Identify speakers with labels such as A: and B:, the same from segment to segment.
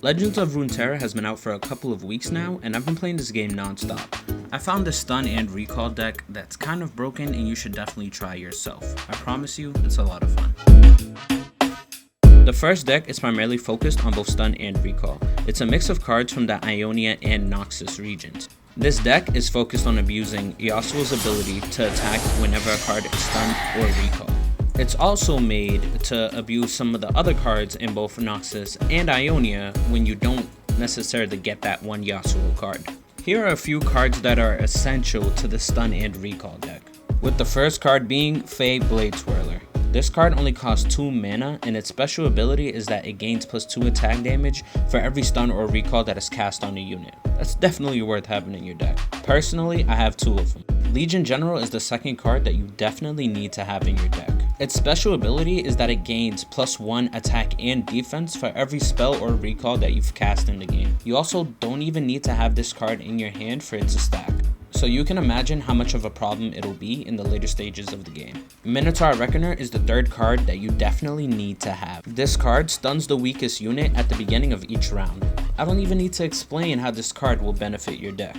A: Legends of Runeterra has been out for a couple of weeks now, and I've been playing this game non-stop. I found this stun and recall deck that's kind of broken and you should definitely try yourself. I promise you, it's a lot of fun. The first deck is primarily focused on both stun and recall. It's a mix of cards from the Ionia and Noxus regions. This deck is focused on abusing Yasuo's ability to attack whenever a card is stunned or recall. It's also made to abuse some of the other cards in both Noxus and Ionia when you don't necessarily get that one Yasuo card. Here are a few cards that are essential to the stun and recall deck, with the first card being Fey Blade Swirler. This card only costs 2 mana, and its special ability is that it gains +2 attack damage for every stun or recall that is cast on a unit. That's definitely worth having in your deck. Personally, I have 2 of them. Legion General is the second card that you definitely need to have in your deck. Its special ability is that it gains +1 attack and defense for every spell or recall that you've cast in the game. You also don't even need to have this card in your hand for it to stack, so you can imagine how much of a problem it'll be in the later stages of the game. Minotaur Reckoner is the third card that you definitely need to have. This card stuns the weakest unit at the beginning of each round. I don't even need to explain how this card will benefit your deck.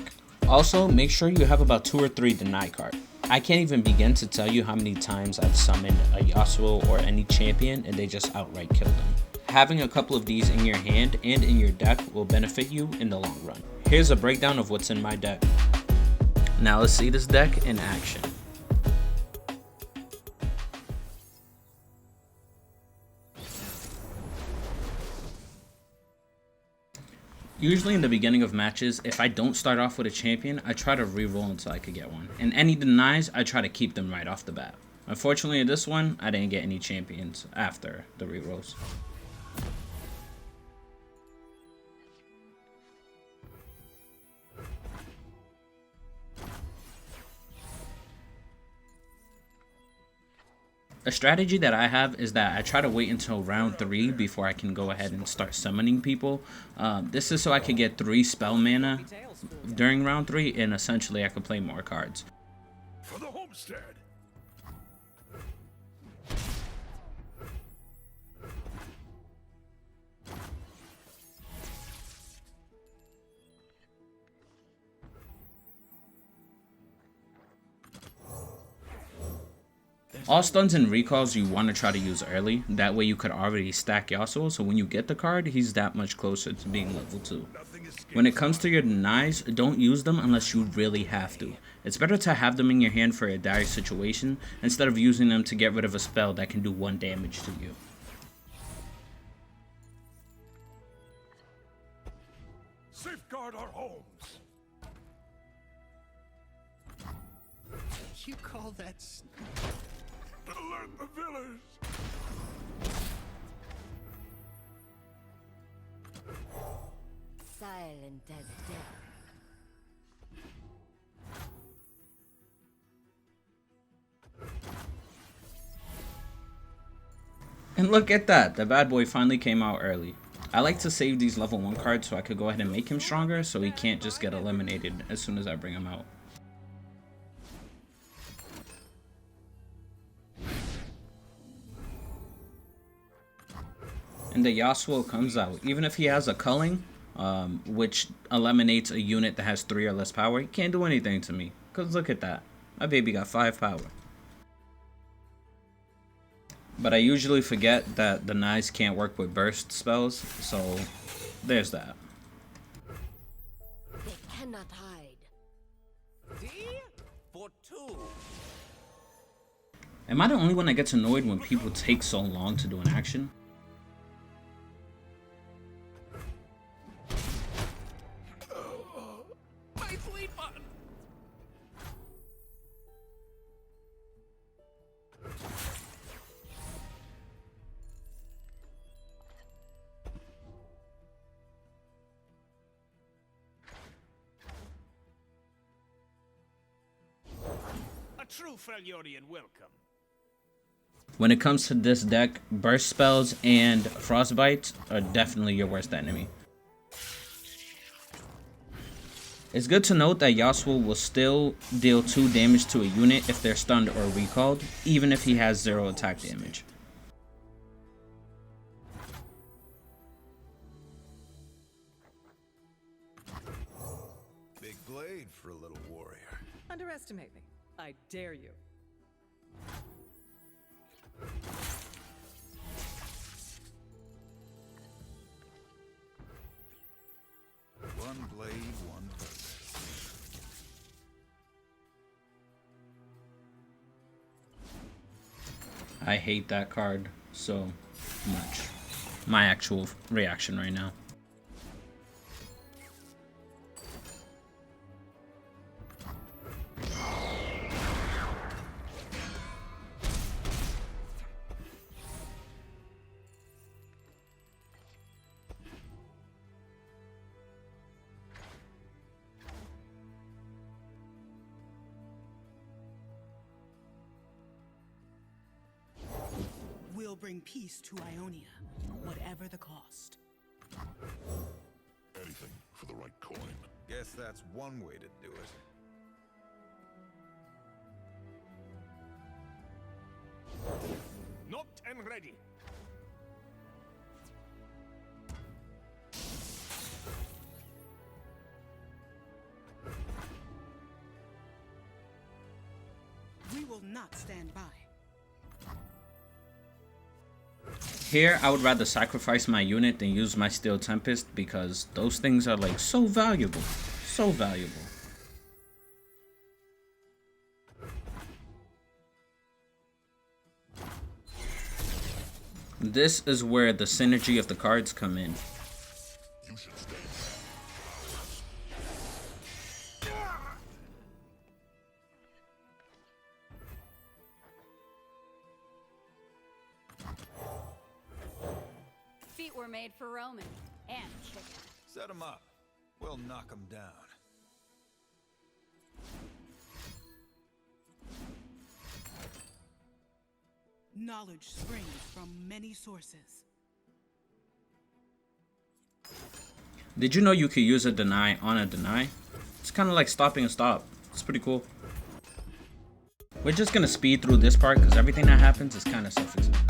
A: Also, make sure you have about 2 or 3 deny cards. I can't even begin to tell you how many times I've summoned a Yasuo or any champion and they just outright killed them. Having a couple of these in your hand and in your deck will benefit you in the long run. Here's a breakdown of what's in my deck. Now let's see this deck in action. Usually in the beginning of matches, if I don't start off with a champion, I try to reroll until I could get one. And any denies, I try to keep them right off the bat. Unfortunately in this one, I didn't get any champions after the rerolls. A strategy that I have is that I try to wait until round 3 before I can go ahead and start summoning people. This is so I can get 3 spell mana during round 3, and essentially I can play more cards.
B: For the homestead.
A: All stuns and recalls you want to try to use early, that way you could already stack Yasuo, so when you get the card, he's that much closer to being level 2. When it comes to your denies, don't use them unless you really have to. It's better to have them in your hand for a dire situation, instead of using them to get rid of a spell that can do 1 damage to you.
B: Safeguard our homes.
C: You call that...
B: Alert the village!
D: Silent as death.
A: And look at that, the bad boy finally came out early. I like to save these level 1 cards so I could go ahead and make him stronger so he can't just get eliminated as soon as I bring him out. And the Yasuo comes out. Even if he has a culling, which eliminates a unit that has 3 or less power, he can't do anything to me. Because look at that. My baby got 5 power. But I usually forget that the knives can't work with burst spells, so there's that.
D: They cannot hide.
C: For 2.
A: Am I the only one that gets annoyed when people take so long to do an action?
C: My sweet button.
B: A true Freljordian welcome.
A: When it comes to this deck, burst spells and frostbites are definitely your worst enemy. It's good to note that Yasuo will still deal 2 damage to a unit if they're stunned or recalled, even if he has 0 attack damage.
E: blade for a little warrior.
F: Underestimate me. I dare you.
E: One blade, one purpose.
A: I hate that card so much. My actual reaction right now.
G: We'll bring peace to Ionia, whatever the cost.
B: Anything for the right coin.
E: Guess that's one way to do it.
B: Knocked and ready.
G: We will not stand by.
A: Here, I would rather sacrifice my unit than use my Steel Tempest because those things are like so valuable. So valuable. This is where the synergy of the cards come in.
B: You should stay.
H: Feet were made for roaming and chicken.
E: Set him up. We'll knock him down.
G: Knowledge springs from many sources.
A: Did you know you could use a deny on a deny? It's kind of like stopping a stop. It's pretty cool. We're just gonna speed through this part because everything that happens is kind of self-explanatory.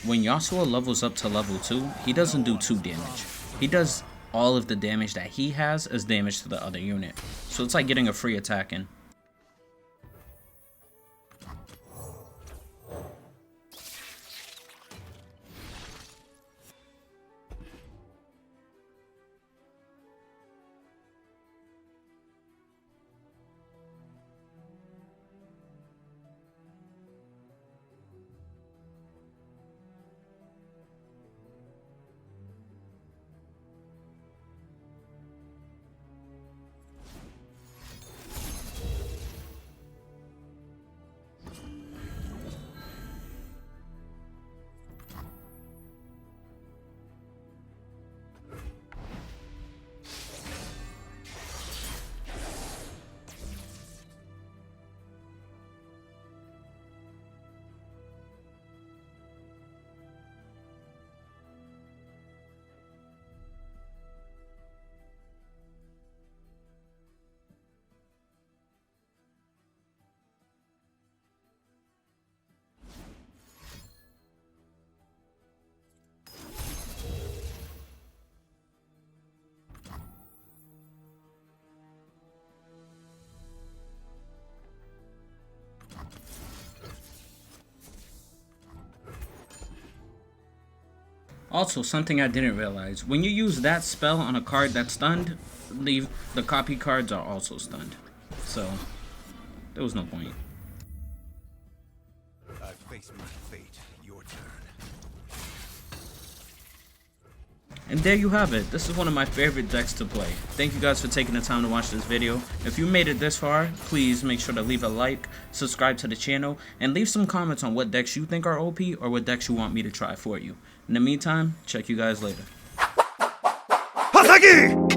A: When Yasuo levels up to level 2, he doesn't do 2 damage. He does all of the damage that he has as damage to the other unit. So it's like getting a free attack in. Also, something I didn't realize, when you use that spell on a card that's stunned, the copy cards are also stunned. So, there was no point.
E: I face my fate. Your turn.
A: And there you have it. This is one of my favorite decks to play. Thank you guys for taking the time to watch this video. If you made it this far, please make sure to leave a like, subscribe to the channel, and leave some comments on what decks you think are OP or what decks you want me to try for you. In the meantime, check you guys later.
B: Hatagi!